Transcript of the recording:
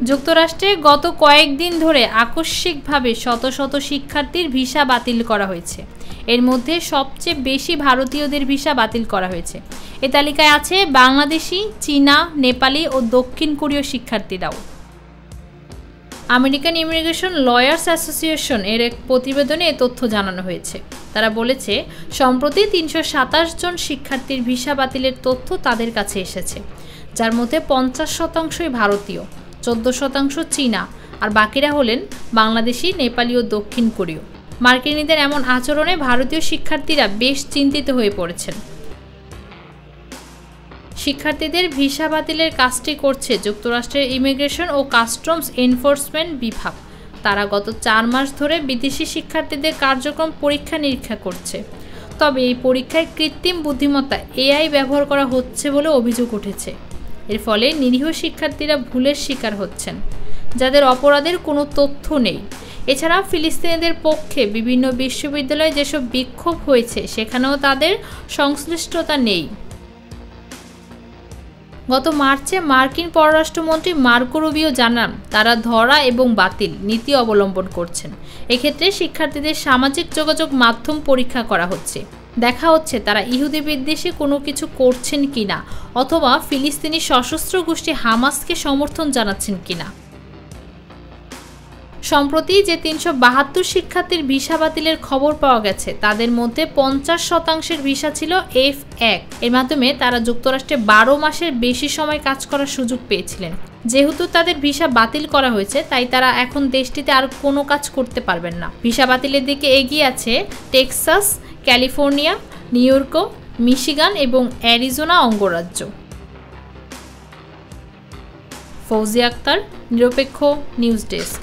যুক্তরাষ্ট্রে গত কয়েকদিন ধরে আকস্মিকভাবে শত শত শিক্ষার্থীর ভিসা বাতিল করা হয়েছে। এর মধ্যে সবচেয়ে বেশি ভারতীয়দের ভিসা বাতিল করা হয়েছে। এ তালিকায় আছে বাংলাদেশি, চীনা, নেপালি ও দক্ষিণ কোরীয় শিক্ষার্থীরাও। আমেরিকান ইমিগ্রেশন লয়ার্স অ্যাসোসিয়েশন এর এক প্রতিবেদনে এ তথ্য জানানো হয়েছে। তারা বলেছে, সম্প্রতি ৩২৭ জন শিক্ষার্থীর ভিসা বাতিলের তথ্য তাদের কাছে এসেছে, যার মধ্যে ৫০% ভারতীয়, ১৪% চীনা আর বাকিরা হলেন বাংলাদেশি, নেপালি ও দক্ষিণ কোরীয়। মার্কিনীদের এমন আচরণে ভারতীয় শিক্ষার্থীরা বেশ চিন্তিত হয়ে পড়েছেন। শিক্ষার্থীদের ভিসা বাতিলের কাজটি করছে যুক্তরাষ্ট্রের ইমিগ্রেশন ও কাস্টমস এনফোর্সমেন্ট বিভাগ। তারা গত ৪ মাস ধরে বিদেশি শিক্ষার্থীদের কার্যক্রম পরীক্ষা নিরীক্ষা করছে। তবে এই পরীক্ষায় কৃত্রিম বুদ্ধিমত্তা এআই ব্যবহার করা হচ্ছে বলে অভিযোগ উঠেছে। এর ফলে নিরীহ শিক্ষার্থীরা ভুলের শিকার হচ্ছেন, যাদের অপরাধের কোনো তথ্য নেই। এছাড়া ফিলিস্তিনিদের পক্ষে বিভিন্ন বিশ্ববিদ্যালয়ে যেসব বিক্ষোভ হয়েছে সেখানেও তাদের সংশ্লিষ্টতা নেই। গত মার্চে মার্কিন পররাষ্ট্রমন্ত্রী মার্কো রুবিও জানান, তারা ধরা এবং বাতিল নীতি অবলম্বন করছেন। এক্ষেত্রে শিক্ষার্থীদের সামাজিক যোগাযোগ মাধ্যম পরীক্ষা করা হচ্ছে। দেখা হচ্ছে তারা ইহুদি বিদ্বেষী কোনো কিছু করছেন কিনা অথবা ফিলিস্তিনি সশস্ত্র গোষ্ঠী হামাসকে সমর্থন জানাচ্ছেন কিনা। সম্প্রতি যে ৩৭২ শিক্ষার্থীর ভিসা বাতিলের খবর পাওয়া গেছে, তাদের মধ্যে ৫০% ভিসা ছিল F1। এর মাধ্যমে তারা যুক্তরাষ্ট্রে ১২ মাসের বেশি সময় কাজ করার সুযোগ পেয়েছিলেন। যেহেতু তাদের ভিসা বাতিল করা হয়েছে, তাই তারা এখন দেশটিতে আর কোনো কাজ করতে পারবেন না। ভিসা বাতিলের দিকে এগিয়ে আছে Texas, California, new York, Michigan এবং অ্যারিজোনা অঙ্গরাজ্য। ফৌজিয়া আক্তার, নিরপেক্ষ নিউজ ডেস্ক।